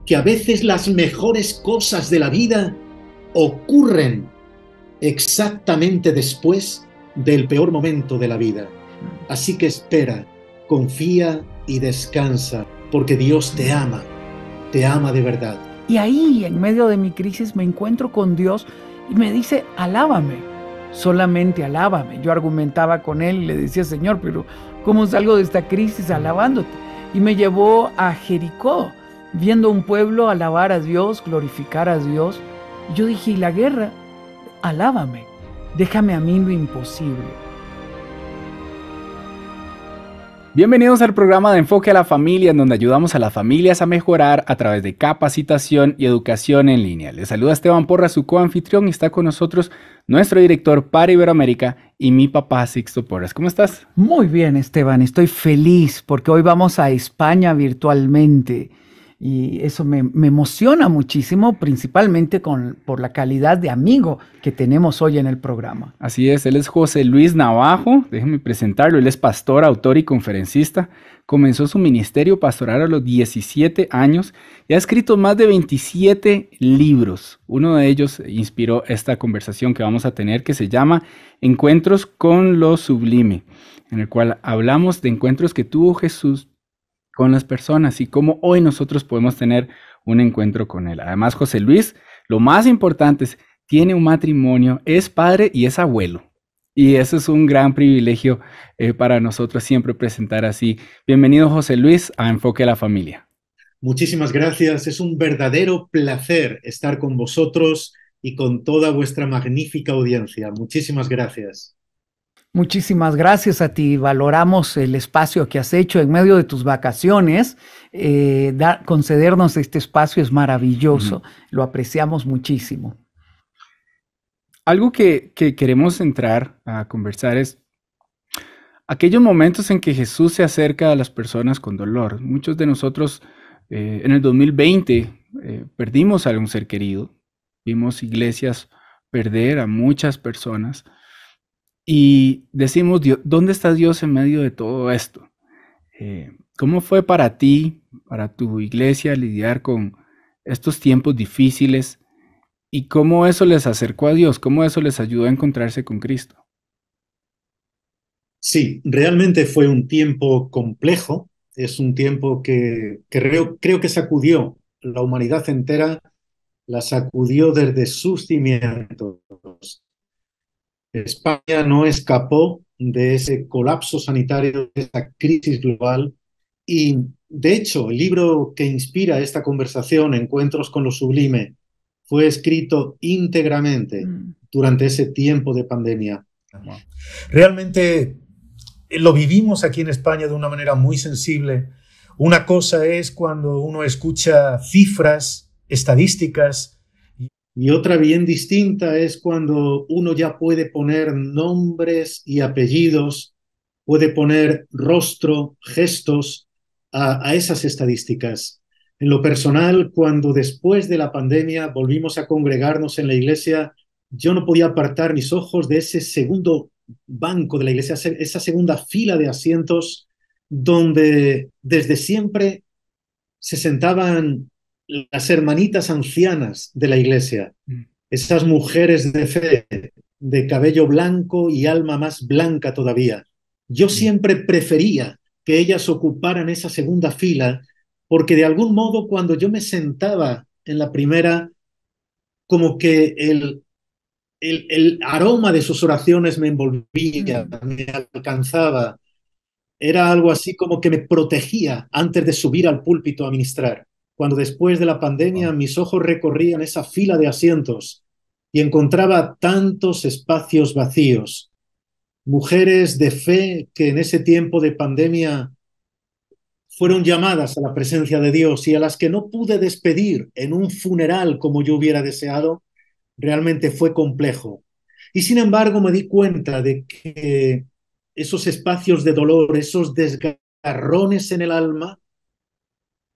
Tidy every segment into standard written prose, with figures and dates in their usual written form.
que a veces las mejores cosas de la vida ocurren exactamente después del peor momento de la vida. Así que espera, confía y descansa, porque Dios te ama de verdad. Y ahí, en medio de mi crisis, me encuentro con Dios y me dice, alábame, solamente alábame. Yo argumentaba con él y le decía, Señor, pero ¿cómo salgo de esta crisis alabándote? Y me llevó a Jericó, viendo un pueblo alabar a Dios, glorificar a Dios. Y yo dije, ¿y la guerra? Alábame, déjame a mí lo imposible. Bienvenidos al programa de Enfoque a la Familia, en donde ayudamos a las familias a mejorar a través de capacitación y educación en línea. Les saluda Esteban Porras, su coanfitrión, y está con nosotros nuestro director para Iberoamérica y mi papá Sixto Porras. ¿Cómo estás? Muy bien, Esteban, estoy feliz porque hoy vamos a España virtualmente y eso me emociona muchísimo, principalmente por la calidad de amigo que tenemos hoy en el programa. Así es, él es José Luis Navajo, déjenme presentarlo, él es pastor, autor y conferencista. Comenzó su ministerio pastoral a los 17 años y ha escrito más de 27 libros. Uno de ellos inspiró esta conversación que vamos a tener, que se llama Encuentros con lo Sublime, en el cual hablamos de encuentros que tuvo Jesús con las personas y cómo hoy nosotros podemos tener un encuentro con él. Además, José Luis, lo más importante es, tiene un matrimonio, es padre y es abuelo. Y eso es un gran privilegio para nosotros siempre presentar así. Bienvenido, José Luis, a Enfoque a la Familia. Muchísimas gracias. Es un verdadero placer estar con vosotros y con toda vuestra magnífica audiencia. Muchísimas gracias. Muchísimas gracias a ti. Valoramos el espacio que has hecho en medio de tus vacaciones. Concedernos este espacio es maravilloso. Lo apreciamos muchísimo. Algo que queremos entrar a conversar es aquellos momentos en que Jesús se acerca a las personas con dolor. Muchos de nosotros en el 2020 perdimos a un ser querido. Vimos iglesias perder a muchas personas. Y decimos, ¿dónde está Dios en medio de todo esto? ¿Cómo fue para ti, para tu iglesia, lidiar con estos tiempos difíciles? ¿Y cómo eso les acercó a Dios? ¿Cómo eso les ayudó a encontrarse con Cristo? Sí, realmente fue un tiempo complejo. Es un tiempo que creo que sacudió la humanidad entera, la sacudió desde sus cimientos. España no escapó de ese colapso sanitario, de esa crisis global. Y, de hecho, el libro que inspira esta conversación, Encuentros con lo Sublime, fue escrito íntegramente durante ese tiempo de pandemia. Wow. Realmente lo vivimos aquí en España de una manera muy sensible. Una cosa es cuando uno escucha cifras, estadísticas. Y otra bien distinta es cuando uno ya puede poner nombres y apellidos, puede poner rostro, gestos a esas estadísticas. En lo personal, cuando después de la pandemia volvimos a congregarnos en la iglesia, yo no podía apartar mis ojos de ese segundo banco de la iglesia, esa segunda fila de asientos donde desde siempre se sentaban las hermanitas ancianas de la iglesia, esas mujeres de fe, de cabello blanco y alma más blanca todavía. Yo siempre prefería que ellas ocuparan esa segunda fila, porque de algún modo cuando yo me sentaba en la primera, como que el aroma de sus oraciones me envolvía, me alcanzaba. Era algo así como que me protegía antes de subir al púlpito a ministrar. Cuando después de la pandemia mis ojos recorrían esa fila de asientos y encontraba tantos espacios vacíos, mujeres de fe que en ese tiempo de pandemia fueron llamadas a la presencia de Dios y a las que no pude despedir en un funeral como yo hubiera deseado, realmente fue complejo. Y sin embargo me di cuenta de que esos espacios de dolor, esos desgarrones en el alma,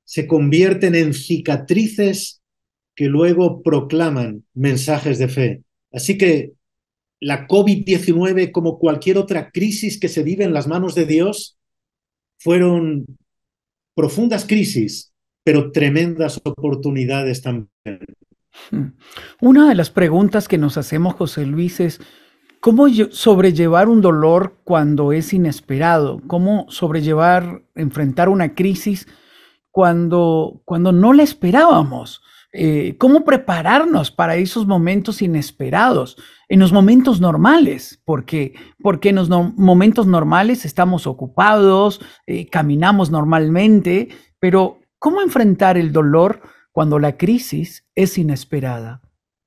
se convierten en cicatrices que luego proclaman mensajes de fe. Así que la COVID-19, como cualquier otra crisis que se vive en las manos de Dios, fueron profundas crisis pero tremendas oportunidades también. Una de las preguntas que nos hacemos, José Luis, es ¿cómo sobrellevar un dolor cuando es inesperado? ¿Cómo enfrentar una crisis cuando no la esperábamos? ¿Cómo prepararnos para esos momentos inesperados? En los momentos normales, porque en los momentos normales estamos ocupados, caminamos normalmente, pero ¿cómo enfrentar el dolor cuando la crisis es inesperada?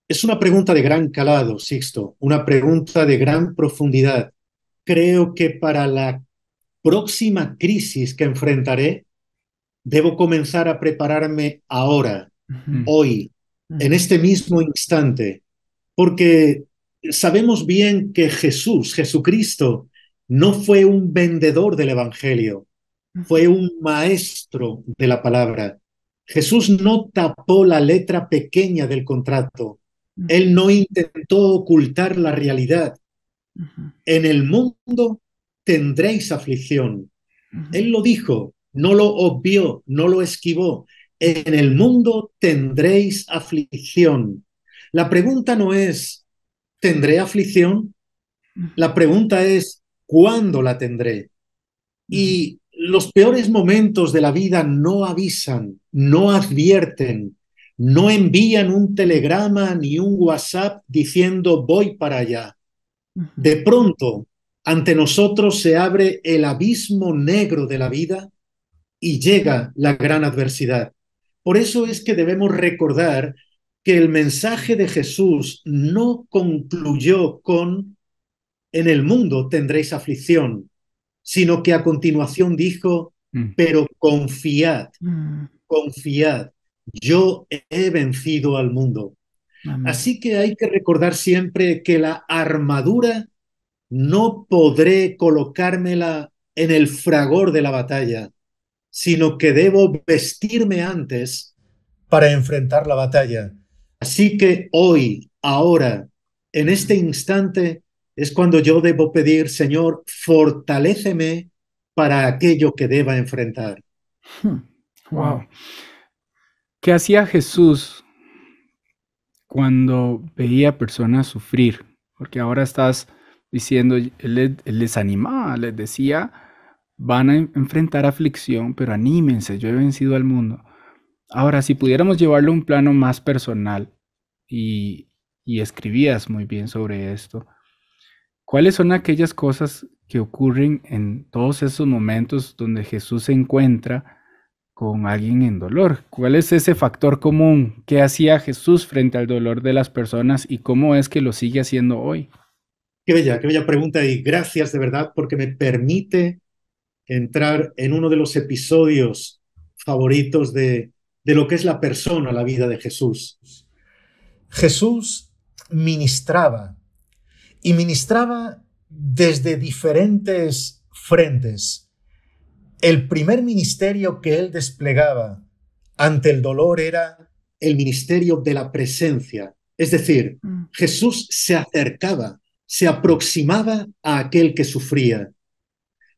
Es una pregunta de gran calado, Sixto, una pregunta de gran profundidad. Creo que para la próxima crisis que enfrentaré, debo comenzar a prepararme ahora, hoy, en este mismo instante, porque sabemos bien que Jesucristo, no fue un vendedor del Evangelio, fue un maestro de la palabra. Jesús no tapó la letra pequeña del contrato. Él no intentó ocultar la realidad. En el mundo tendréis aflicción. Él lo dijo, no lo obvió, no lo esquivó. En el mundo tendréis aflicción. La pregunta no es, ¿tendré aflicción? La pregunta es, ¿cuándo la tendré? Y los peores momentos de la vida no avisan, no advierten, no envían un telegrama ni un WhatsApp diciendo voy para allá. De pronto, ante nosotros se abre el abismo negro de la vida y llega la gran adversidad. Por eso es que debemos recordar que el mensaje de Jesús no concluyó con en el mundo tendréis aflicción, sino que a continuación dijo, pero confiad, confiad, yo he vencido al mundo. Amén. Así que hay que recordar siempre que la armadura no podré colocármela en el fragor de la batalla, sino que debo vestirme antes para enfrentar la batalla. Así que hoy, ahora, en este instante, es cuando yo debo pedir, Señor, fortaléceme para aquello que deba enfrentar. Wow. ¿Qué hacía Jesús cuando veía personas sufrir? Porque ahora estás diciendo, él les animaba, les decía, van a enfrentar aflicción, pero anímense, yo he vencido al mundo. Ahora, si pudiéramos llevarlo a un plano más personal, y escribías muy bien sobre esto, ¿cuáles son aquellas cosas que ocurren en todos esos momentos donde Jesús se encuentra con alguien en dolor? ¿Cuál es ese factor común? ¿Qué hacía Jesús frente al dolor de las personas y cómo es que lo sigue haciendo hoy? Qué bella pregunta y gracias de verdad porque me permite entrar en uno de los episodios favoritos de lo que es la persona, la vida de Jesús. Jesús ministraba y ministraba desde diferentes frentes. El primer ministerio que él desplegaba ante el dolor era el ministerio de la presencia. Es decir, Jesús se acercaba, se aproximaba a aquel que sufría.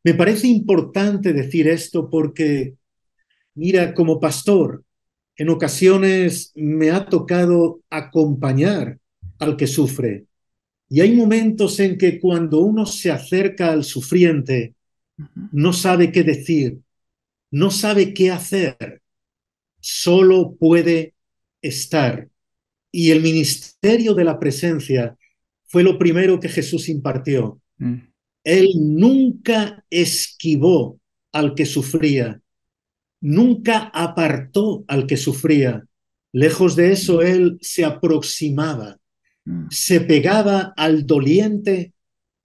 Me parece importante decir esto porque, mira, como pastor, en ocasiones me ha tocado acompañar al que sufre. Y hay momentos en que cuando uno se acerca al sufriente, no sabe qué decir, no sabe qué hacer, solo puede estar. Y el ministerio de la presencia fue lo primero que Jesús impartió. Él nunca esquivó al que sufría, nunca apartó al que sufría. Lejos de eso, él se aproximaba, se pegaba al doliente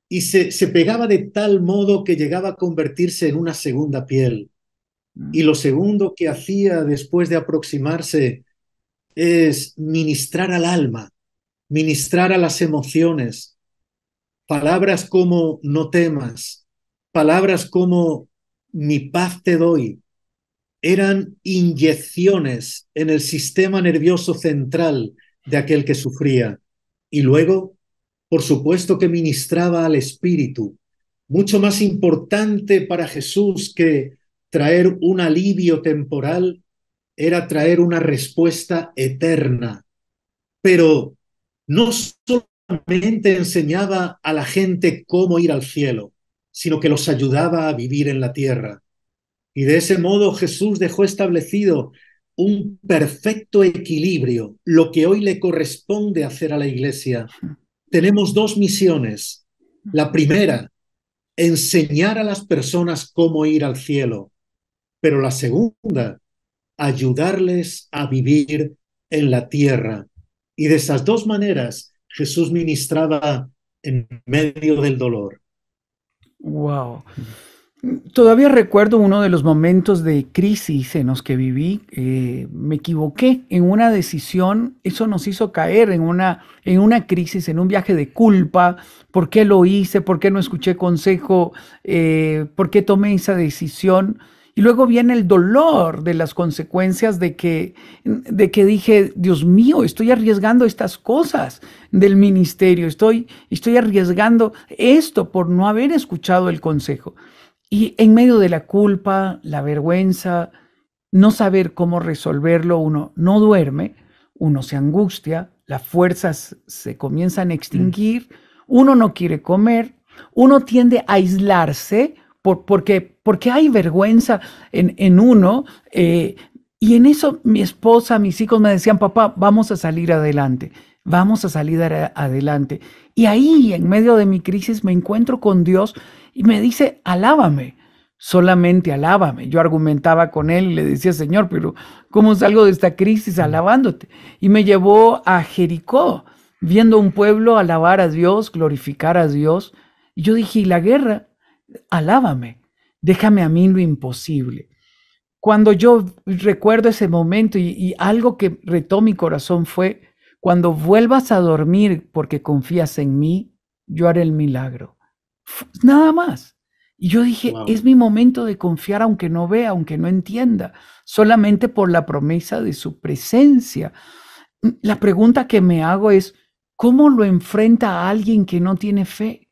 y se pegaba de tal modo que llegaba a convertirse en una segunda piel. Y lo segundo que hacía después de aproximarse es ministrar al alma, ministrar a las emociones. Palabras como no temas, palabras como mi paz te doy, eran inyecciones en el sistema nervioso central de aquel que sufría. Y luego, por supuesto que ministraba al espíritu. Mucho más importante para Jesús que traer un alivio temporal era traer una respuesta eterna, pero no solamente enseñaba a la gente cómo ir al cielo, sino que los ayudaba a vivir en la tierra. Y de ese modo Jesús dejó establecido un perfecto equilibrio, lo que hoy le corresponde hacer a la Iglesia. Tenemos dos misiones. La primera, enseñar a las personas cómo ir al cielo, pero la segunda, ayudarles a vivir en la tierra. Y de esas dos maneras Jesús ministraba en medio del dolor. Wow. Todavía recuerdo uno de los momentos de crisis en los que viví. Me equivoqué en una decisión, eso nos hizo caer en una crisis, en un viaje de culpa. ¿Por qué lo hice? ¿Por qué no escuché consejo? ¿Por qué tomé esa decisión? Y luego viene el dolor de las consecuencias de que dije, Dios mío, estoy arriesgando estas cosas del ministerio, estoy arriesgando esto por no haber escuchado el consejo. Y en medio de la culpa, la vergüenza, no saber cómo resolverlo, uno no duerme, uno se angustia, las fuerzas se comienzan a extinguir, uno no quiere comer, uno tiende a aislarse porque hay vergüenza en uno. Y en eso mi esposa, mis hijos me decían, papá, vamos a salir adelante, vamos a salir adelante. Y ahí, en medio de mi crisis, me encuentro con Dios y me dice, alábame, solamente alábame. Yo argumentaba con él y le decía, Señor, pero ¿cómo salgo de esta crisis alabándote? Y me llevó a Jericó, viendo un pueblo alabar a Dios, glorificar a Dios. Y yo dije, ¿y la guerra? Alábame, déjame a mí lo imposible. Cuando yo recuerdo ese momento y algo que retó mi corazón fue, cuando vuelvas a dormir porque confías en mí, yo haré el milagro. Nada más. Y yo dije, Wow. es mi momento de confiar aunque no vea, aunque no entienda, solamente por la promesa de su presencia. La pregunta que me hago es, ¿cómo lo enfrenta a alguien que no tiene fe?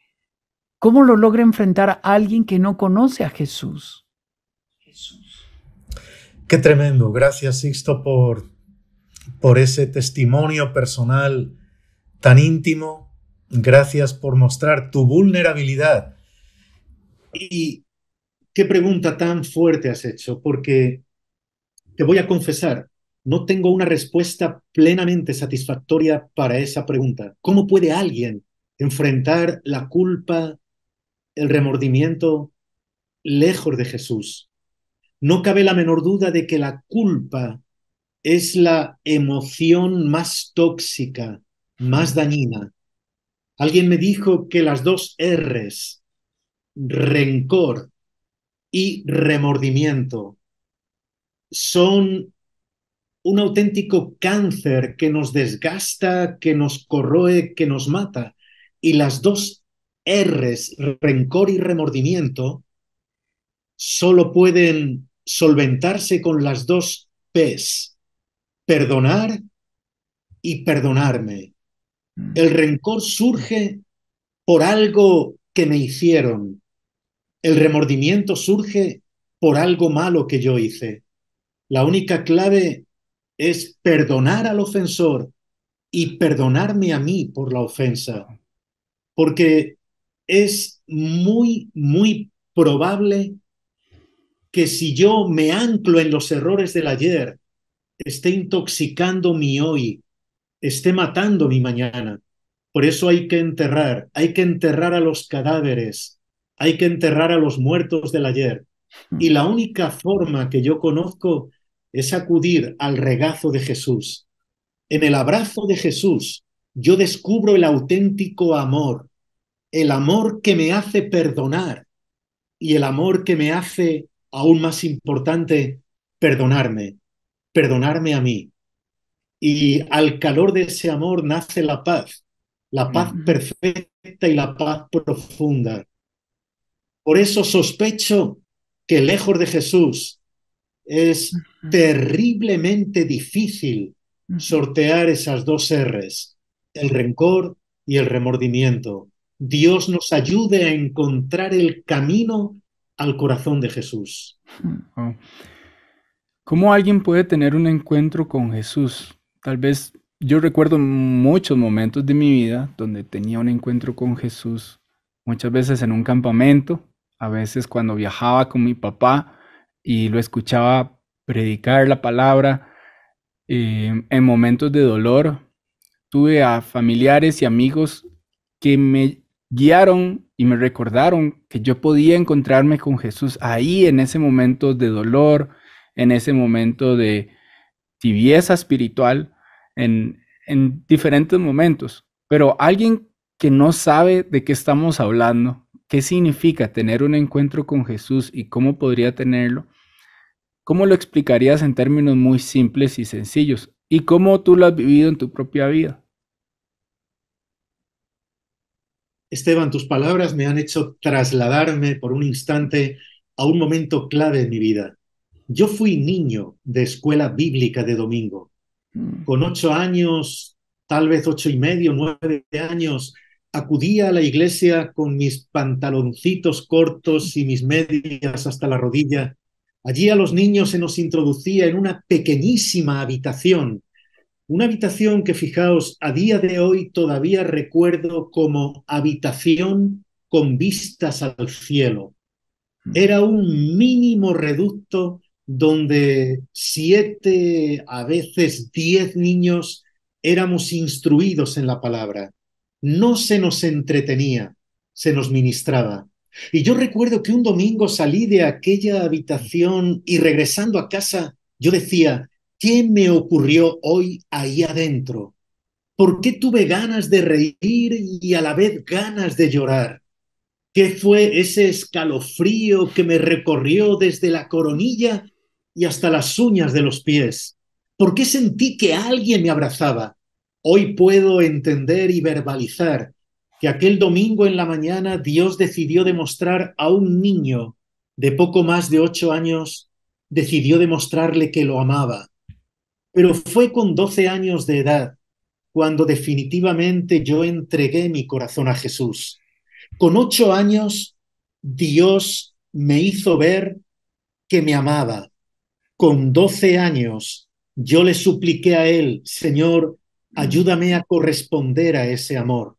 ¿Cómo lo logra enfrentar a alguien que no conoce a Jesús? Qué tremendo. Gracias, Sixto, por ese testimonio personal tan íntimo. Gracias por mostrar tu vulnerabilidad. Y qué pregunta tan fuerte has hecho, porque te voy a confesar, no tengo una respuesta plenamente satisfactoria para esa pregunta. ¿Cómo puede alguien enfrentar la culpa, el remordimiento lejos de Jesús? No cabe la menor duda de que la culpa es la emoción más tóxica, más dañina. Alguien me dijo que las dos R's, rencor y remordimiento, son un auténtico cáncer que nos desgasta, que nos corroe, que nos mata. Y las dos R's, rencor y remordimiento, solo pueden solventarse con las dos P's, perdonar y perdonarme. El rencor surge por algo que me hicieron. El remordimiento surge por algo malo que yo hice. La única clave es perdonar al ofensor y perdonarme a mí por la ofensa, porque es muy probable que si yo me anclo en los errores del ayer, esté intoxicando mi hoy, esté matando mi mañana. Por eso hay que enterrar a los cadáveres, hay que enterrar a los muertos del ayer. Y la única forma que yo conozco es acudir al regazo de Jesús. En el abrazo de Jesús, yo descubro el auténtico amor, el amor que me hace perdonar y el amor que me hace, aún más importante, perdonarme a mí. Y al calor de ese amor nace la paz perfecta y la paz profunda. Por eso sospecho que lejos de Jesús es terriblemente difícil sortear esas dos R's, el rencor y el remordimiento. Dios nos ayude a encontrar el camino al corazón de Jesús. Oh. ¿Cómo alguien puede tener un encuentro con Jesús? Tal vez yo recuerdo muchos momentos de mi vida donde tenía un encuentro con Jesús, muchas veces en un campamento, a veces cuando viajaba con mi papá y lo escuchaba predicar la palabra, en momentos de dolor. Tuve a familiares y amigos que me guiaron y me recordaron que yo podía encontrarme con Jesús ahí en ese momento de dolor, en ese momento de tibieza espiritual, en diferentes momentos. Pero alguien que no sabe de qué estamos hablando, qué significa tener un encuentro con Jesús y cómo podría tenerlo, ¿cómo lo explicarías en términos muy simples y sencillos? ¿Y cómo tú lo has vivido en tu propia vida? Esteban, tus palabras me han hecho trasladarme por un instante a un momento clave en mi vida. Yo fui niño de escuela bíblica de domingo. Mm. Con 8 años, tal vez 8 y medio, 9 años, acudía a la iglesia con mis pantaloncitos cortos y mis medias hasta la rodilla. Allí a los niños se nos introducía en una pequeñísima habitación. Una habitación que, fijaos, a día de hoy todavía recuerdo como habitación con vistas al cielo. Era un mínimo reducto donde 7, a veces 10 niños éramos instruidos en la palabra. No se nos entretenía, se nos ministraba. Y yo recuerdo que un domingo salí de aquella habitación y regresando a casa, yo decía, ¿qué me ocurrió hoy ahí adentro? ¿Por qué tuve ganas de reír y a la vez ganas de llorar? ¿Qué fue ese escalofrío que me recorrió desde la coronilla y hasta las uñas de los pies? ¿Por qué sentí que alguien me abrazaba? Hoy puedo entender y verbalizar que aquel domingo en la mañana Dios decidió demostrar a un niño de poco más de 8 años, decidió demostrarle que lo amaba. Pero fue con 12 años de edad cuando definitivamente yo entregué mi corazón a Jesús. Con 8 años, Dios me hizo ver que me amaba. Con 12 años, yo le supliqué a Él, Señor, ayúdame a corresponder a ese amor.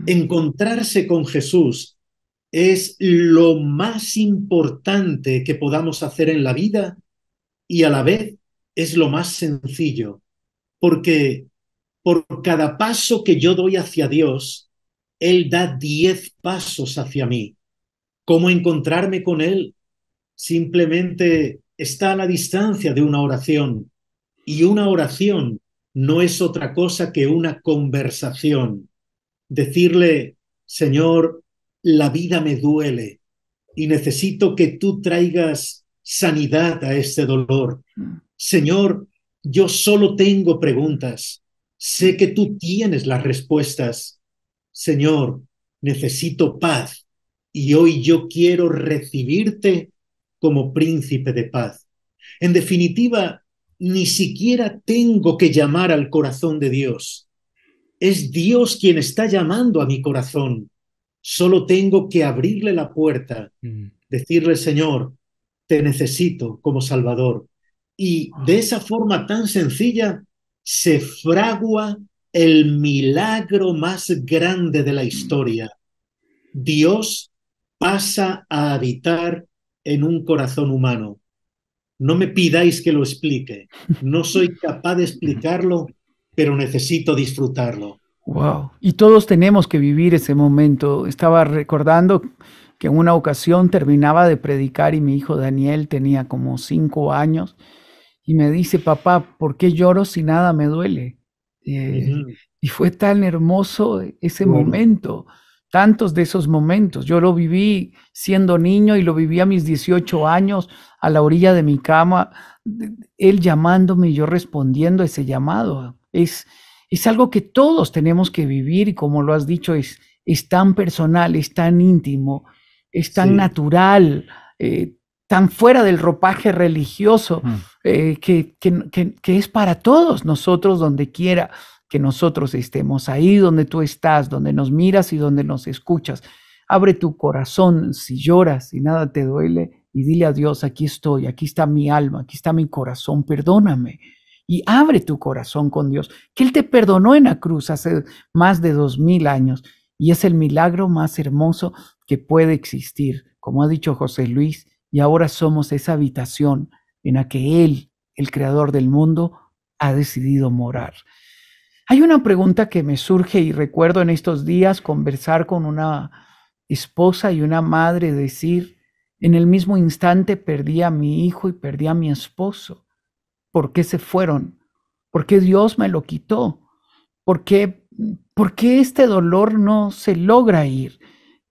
Encontrarse con Jesús es lo más importante que podamos hacer en la vida y a la vez es lo más sencillo, porque por cada paso que yo doy hacia Dios, Él da 10 pasos hacia mí. ¿Cómo encontrarme con Él? Simplemente está a la distancia de una oración. Y una oración no es otra cosa que una conversación. Decirle, Señor, la vida me duele y necesito que tú traigas sanidad a este dolor. Señor, yo solo tengo preguntas. Sé que tú tienes las respuestas. Señor, necesito paz y hoy yo quiero recibirte como príncipe de paz. En definitiva, ni siquiera tengo que llamar al corazón de Dios. Es Dios quien está llamando a mi corazón. Solo tengo que abrirle la puerta, decirle, Señor, te necesito como Salvador. Y de esa forma tan sencilla se fragua el milagro más grande de la historia. Dios pasa a habitar en un corazón humano. No me pidáis que lo explique. No soy capaz de explicarlo, pero necesito disfrutarlo. Wow. Y todos tenemos que vivir ese momento. Estaba recordando que en una ocasión terminaba de predicar y mi hijo Daniel tenía como 5 años y me dice, papá, ¿por qué lloro si nada me duele? Y fue tan hermoso ese momento, tantos de esos momentos. Yo lo viví siendo niño y lo viví a mis 18 años a la orilla de mi cama, él llamándome y yo respondiendo a ese llamado. Es algo que todos tenemos que vivir y como lo has dicho, es tan personal, es tan íntimo, es tan natural, tan fuera del ropaje religioso, que es para todos nosotros donde quiera que nosotros estemos, ahí donde tú estás, donde nos miras y donde nos escuchas. Abre tu corazón, si lloras, si nada te duele, y dile a Dios, aquí estoy, aquí está mi alma, aquí está mi corazón, perdóname. Y abre tu corazón con Dios, que Él te perdonó en la cruz hace más de 2000 años y es el milagro más hermoso que puede existir, como ha dicho José Luis, y ahora somos esa habitación en la que Él, el creador del mundo, ha decidido morar. Hay una pregunta que me surge y recuerdo en estos días conversar con una esposa y una madre, decir, en el mismo instante perdí a mi hijo y perdí a mi esposo. ¿Por qué se fueron? ¿Por qué Dios me lo quitó? ¿Por qué este dolor no se logra ir?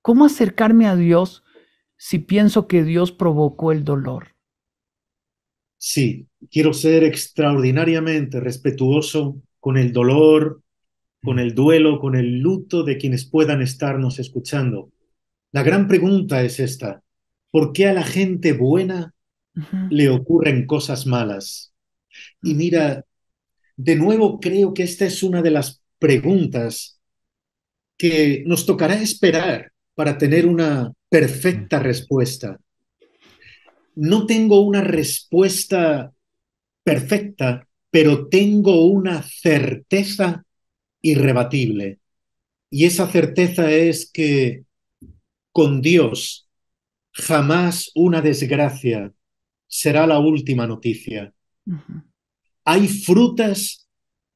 ¿Cómo acercarme a Dios si pienso que Dios provocó el dolor? Sí, quiero ser extraordinariamente respetuoso con el dolor, con el duelo, con el luto de quienes puedan estarnos escuchando. La gran pregunta es esta: ¿por qué a la gente buena Ujú, le ocurren cosas malas? Y ujú, mira, de nuevo creo que esta es una de las preguntas que nos tocará esperar para tener una perfecta respuesta. No tengo una respuesta perfecta, pero tengo una certeza irrebatible. Y esa certeza es que con Dios jamás una desgracia será la última noticia. ujú, Hay frutas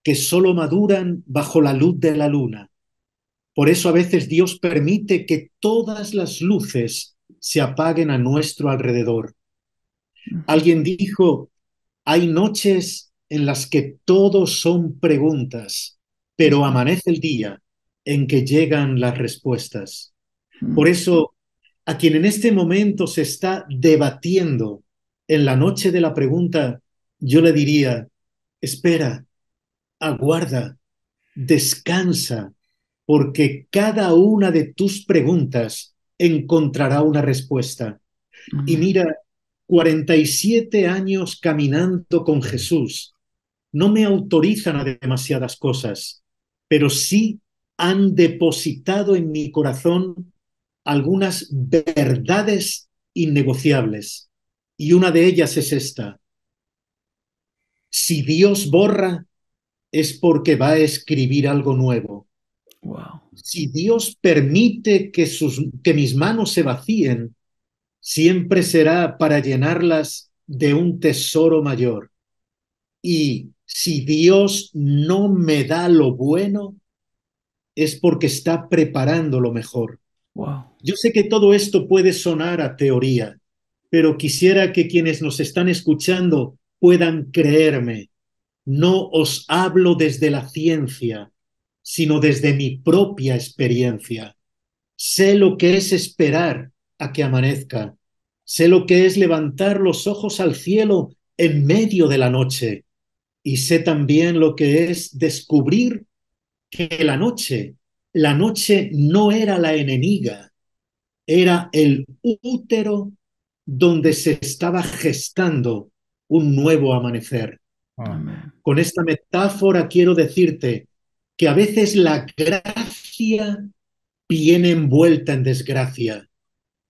que solo maduran bajo la luz de la luna. Por eso a veces Dios permite que todas las luces se apaguen a nuestro alrededor. ujú, Alguien dijo, hay noches en las que todo son preguntas, pero ujú, amanece el día en que llegan las respuestas. Por ujú, eso, a quien en este momento se está debatiendo en la noche de la pregunta, yo le diría, espera, aguarda, descansa, porque cada una de tus preguntas encontrará una respuesta. Y amén. mira, 47 años caminando con Jesús no me autorizan a demasiadas cosas, pero sí han depositado en mi corazón algunas verdades innegociables. Y una de ellas es esta: si Dios borra, es porque va a escribir algo nuevo. Wow. Si Dios permite que mis manos se vacíen, siempre será para llenarlas de un tesoro mayor. Y si Dios no me da lo bueno, es porque está preparando lo mejor. Wow. Yo sé que todo esto puede sonar a teoría, pero quisiera que quienes nos están escuchando puedan creerme. No os hablo desde la ciencia, sino desde mi propia experiencia. Sé lo que es esperar a que amanezca. Sé lo que es levantar los ojos al cielo en medio de la noche. Y sé también lo que es descubrir que la noche no era la enemiga, era el útero donde se estaba gestando un nuevo amanecer. Wow. Amén. Con esta metáfora quiero decirte que a veces la gracia viene envuelta en desgracia,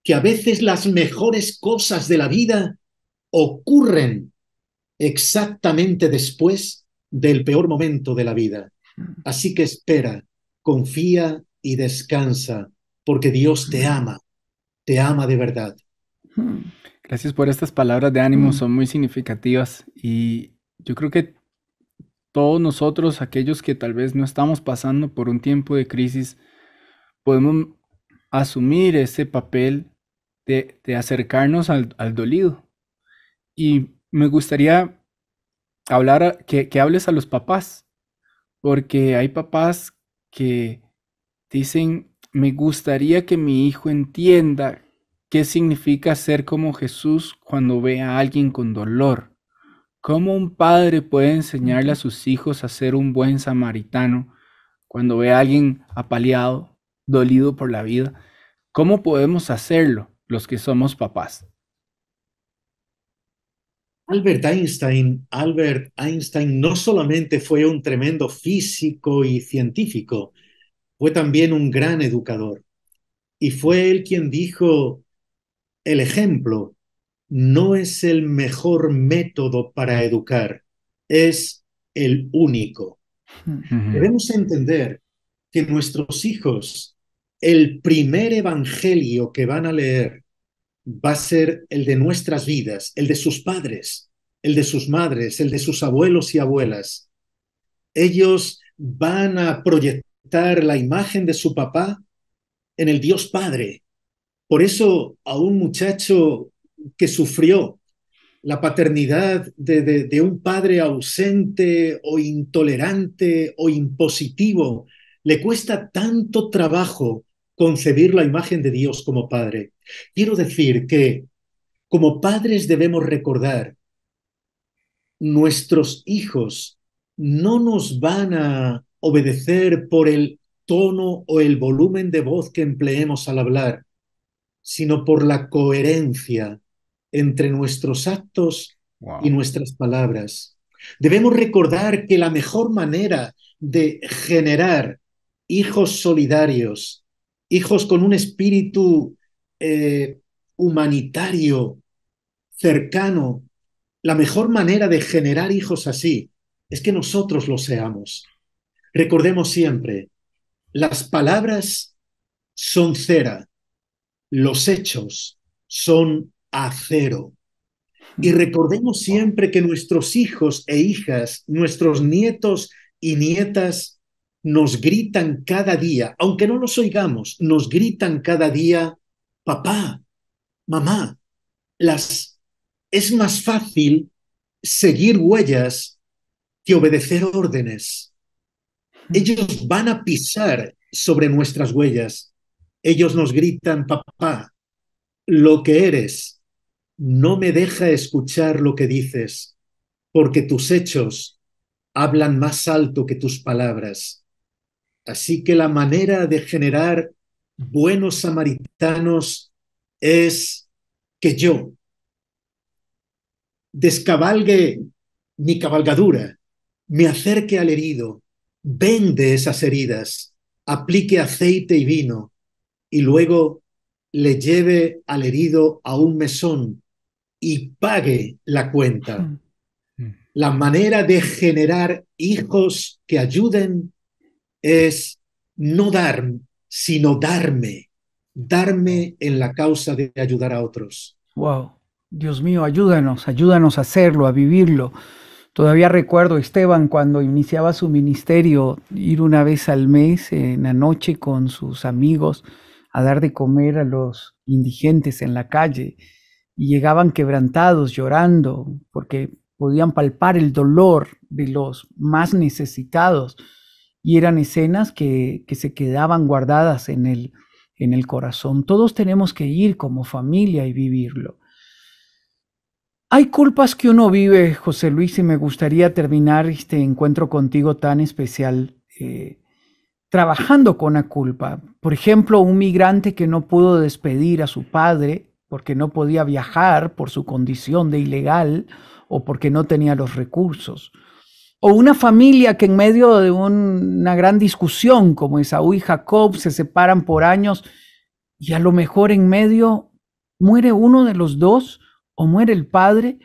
que a veces las mejores cosas de la vida ocurren exactamente después del peor momento de la vida. Así que espera, confía y descansa, porque Dios Amén. te ama de verdad. Mm, Gracias por estas palabras de ánimo, mm, son muy significativas y yo creo que todos nosotros, aquellos que tal vez no estamos pasando por un tiempo de crisis, podemos asumir ese papel de acercarnos al dolido. Y me gustaría que hables a los papás, porque hay papás que dicen, me gustaría que mi hijo entienda qué significa ser como Jesús cuando ve a alguien con dolor. ¿Cómo un padre puede enseñarle a ujú. sus hijos a ser un buen samaritano cuando ve a alguien apaleado, dolido por la vida? ¿Cómo podemos hacerlo los que somos papás? Albert Einstein no solamente fue un tremendo físico y científico, fue también un gran educador. Y fue él quien dijo, el ejemplo no es el mejor método para educar, es el único. Debemos entender que nuestros hijos, el primer evangelio que van a leer va a ser el de nuestras vidas, el de sus padres, el de sus madres, el de sus abuelos y abuelas. Ellos van a proyectar la imagen de su papá en el Dios Padre. Por eso a un muchacho que sufrió la paternidad de un padre ausente o intolerante o impositivo, le cuesta tanto trabajo concebir la imagen de Dios como padre. Quiero decir que como padres debemos recordar, nuestros hijos no nos van a obedecer por el tono o el volumen de voz que empleemos al hablar, sino por la coherencia entre nuestros actos y nuestras palabras. Debemos recordar que la mejor manera de generar hijos solidarios, hijos con un espíritu humanitario, cercano, la mejor manera de generar hijos así es que nosotros lo seamos. Recordemos siempre, las palabras son cera, los hechos son acero. Y recordemos siempre que nuestros hijos e hijas, nuestros nietos y nietas nos gritan cada día, aunque no los oigamos, nos gritan cada día, papá, mamá. Es más fácil seguir huellas que obedecer órdenes. Ellos van a pisar sobre nuestras huellas. Ellos nos gritan, papá, lo que eres no me deja escuchar lo que dices, porque tus hechos hablan más alto que tus palabras. Así que la manera de generar buenos samaritanos es que yo descabalgue mi cabalgadura, me acerque al herido, vende esas heridas, aplique aceite y vino, y luego le lleve al herido a un mesón y pague la cuenta. La manera de generar hijos que ayuden es no dar, sino darme en la causa de ayudar a otros. Wow, Dios mío, ayúdanos a hacerlo, a vivirlo. Todavía recuerdo, Esteban, cuando iniciaba su ministerio, ir una vez al mes en la noche con sus amigos a dar de comer a los indigentes en la calle, y llegaban quebrantados, llorando, porque podían palpar el dolor de los más necesitados, y eran escenas que se quedaban guardadas en el corazón. Todos tenemos que ir como familia y vivirlo. Hay culpas que uno vive, José Luis, y me gustaría terminar este encuentro contigo tan especial trabajando con la culpa. Por ejemplo, un migrante que no pudo despedir a su padre porque no podía viajar por su condición de ilegal o porque no tenía los recursos. O una familia que en medio de una gran discusión como Esaú y Jacob se separan por años y a lo mejor en medio muere uno de los dos o muere el padre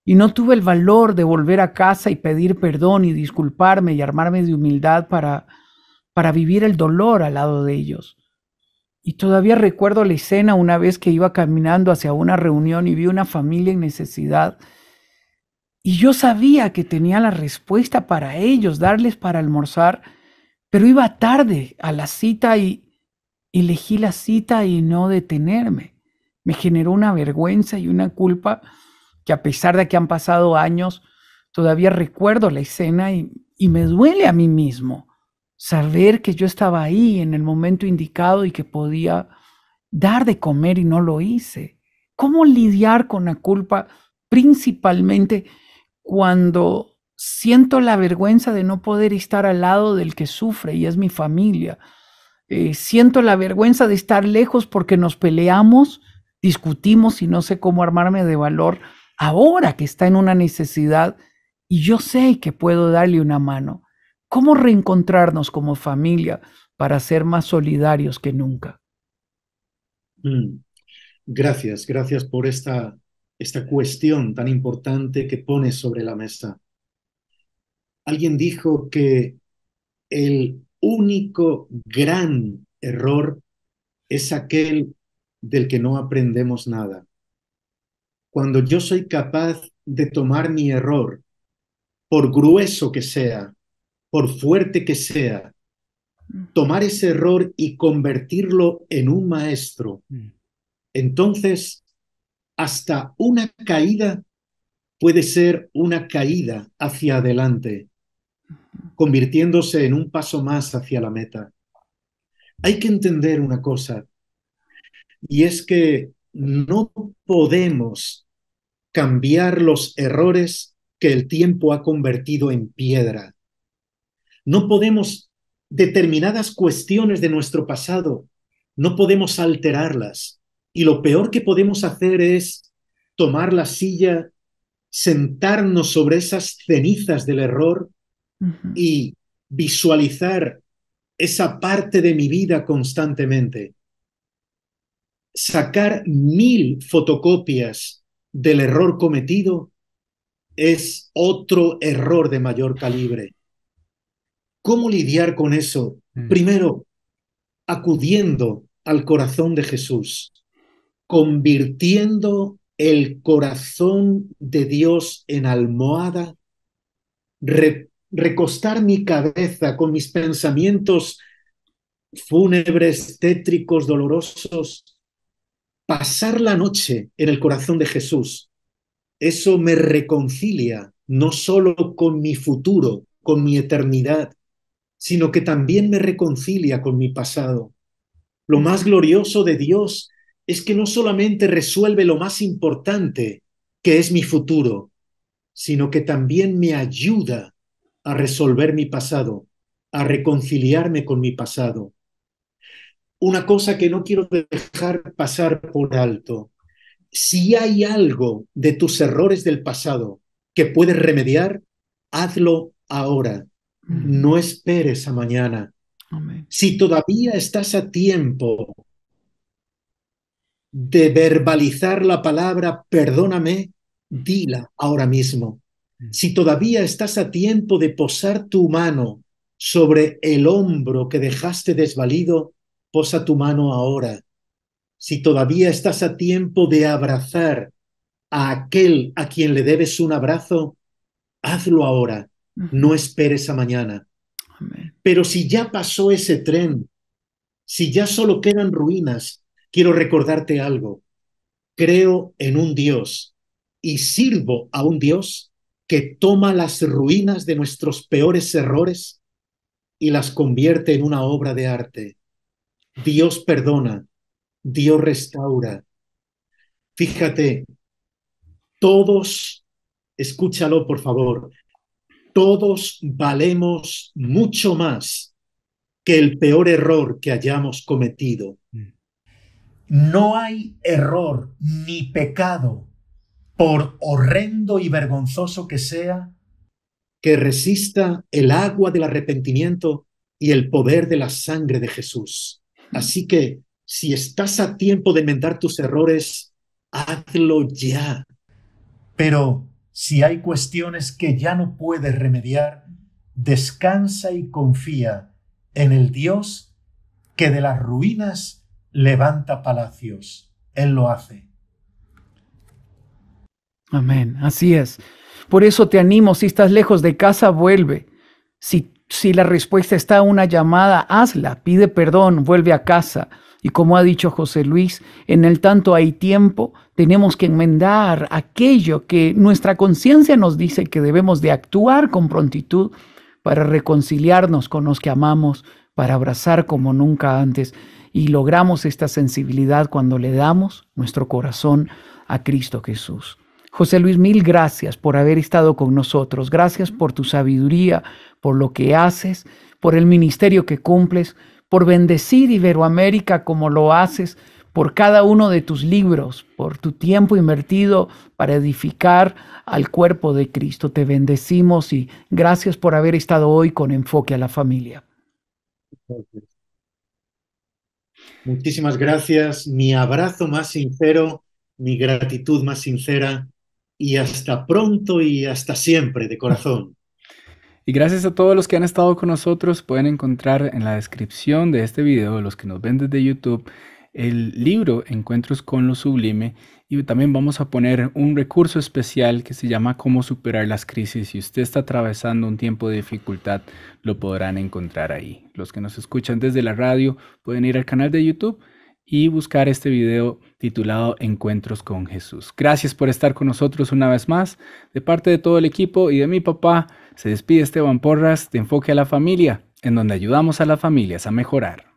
y no tuve el valor de volver a casa y pedir perdón y disculparme y armarme de humildad para vivir el dolor al lado de ellos. Y todavía recuerdo la escena una vez que iba caminando hacia una reunión y vi una familia en necesidad. Y yo sabía que tenía la respuesta para ellos, darles para almorzar, pero iba tarde a la cita y elegí la cita y no detenerme. Me generó una vergüenza y una culpa que, a pesar de que han pasado años, todavía recuerdo la escena y me duele a mí mismo saber que yo estaba ahí en el momento indicado y que podía dar de comer y no lo hice. ¿Cómo lidiar con la culpa? Principalmente cuando siento la vergüenza de no poder estar al lado del que sufre y es mi familia. Siento la vergüenza de estar lejos porque nos peleamos, discutimos y no sé cómo armarme de valor ahora que está en una necesidad y yo sé que puedo darle una mano. ¿Cómo reencontrarnos como familia para ser más solidarios que nunca? Gracias por esta esta cuestión tan importante que pones sobre la mesa. Alguien dijo que el único gran error es aquel del que no aprendemos nada. Cuando yo soy capaz de tomar mi error, por grueso que sea, por fuerte que sea, tomar ese error y convertirlo en un maestro, entonces hasta una caída puede ser una caída hacia adelante, convirtiéndose en un paso más hacia la meta. Hay que entender una cosa, y es que no podemos cambiar los errores que el tiempo ha convertido en piedra. No podemos determinadas cuestiones de nuestro pasado, no podemos alterarlas. Y lo peor que podemos hacer es tomar la silla, sentarnos sobre esas cenizas del error y visualizar esa parte de mi vida constantemente. Sacar 1000 fotocopias del error cometido es otro error de mayor calibre. ¿Cómo lidiar con eso? Primero, acudiendo al corazón de Jesús, convirtiendo el corazón de Dios en almohada, recostar mi cabeza con mis pensamientos fúnebres, tétricos, dolorosos, pasar la noche en el corazón de Jesús. Eso me reconcilia no solo con mi futuro, con mi eternidad, sino que también me reconcilia con mi pasado. Lo más glorioso de Dios es que no solamente resuelve lo más importante, que es mi futuro, sino que también me ayuda a resolver mi pasado, a reconciliarme con mi pasado. Una cosa que no quiero dejar pasar por alto: si hay algo de tus errores del pasado que puedes remediar, hazlo ahora. No esperes a mañana. Amén. Si todavía estás a tiempo de verbalizar la palabra perdóname, dila ahora mismo. Si todavía estás a tiempo de posar tu mano sobre el hombro que dejaste desvalido, posa tu mano ahora. Si todavía estás a tiempo de abrazar a aquel a quien le debes un abrazo, hazlo ahora. No esperes a mañana. Amén. Pero si ya pasó ese tren, si ya solo quedan ruinas, quiero recordarte algo. Creo en un Dios y sirvo a un Dios que toma las ruinas de nuestros peores errores y las convierte en una obra de arte. Dios perdona, Dios restaura. Fíjate, todos, escúchalo por favor, todos valemos mucho más que el peor error que hayamos cometido. No hay error ni pecado, por horrendo y vergonzoso que sea, que resista el agua del arrepentimiento y el poder de la sangre de Jesús. Así que, si estás a tiempo de enmendar tus errores, hazlo ya. pero si hay cuestiones que ya no puedes remediar, descansa y confía en el Dios que de las ruinas levanta palacios. Él lo hace. Amén, así es. Por eso te animo, si estás lejos de casa, vuelve. Si la respuesta está a una llamada, hazla, pide perdón, vuelve a casa. Y como ha dicho José Luis, en el tanto hay tiempo, tenemos que enmendar aquello que nuestra conciencia nos dice que debemos de actuar con prontitud para reconciliarnos con los que amamos, para abrazar como nunca antes. Y logramos esta sensibilidad cuando le damos nuestro corazón a Cristo Jesús. José Luis, mil gracias por haber estado con nosotros. Gracias por tu sabiduría, por lo que haces, por el ministerio que cumples, por bendecir Iberoamérica como lo haces, por cada uno de tus libros, por tu tiempo invertido para edificar al cuerpo de Cristo. Te bendecimos y gracias por haber estado hoy con Enfoque a la Familia. Muchísimas gracias. Mi abrazo más sincero mi gratitud más sincera y hasta pronto y hasta siempre de corazón. Y gracias a todos los que han estado con nosotros. Pueden encontrar en la descripción de este video, los que nos ven desde YouTube, el libro Encuentros con lo Sublime, y también vamos a poner un recurso especial que se llama Cómo superar las crisis. Si usted está atravesando un tiempo de dificultad, lo podrán encontrar ahí. Los que nos escuchan desde la radio pueden ir al canal de YouTube y buscar este video titulado Encuentros con Jesús. Gracias por estar con nosotros una vez más. De parte de todo el equipo y de mi papá, se despide Esteban Porras de Enfoque a la Familia, en donde ayudamos a las familias a mejorar.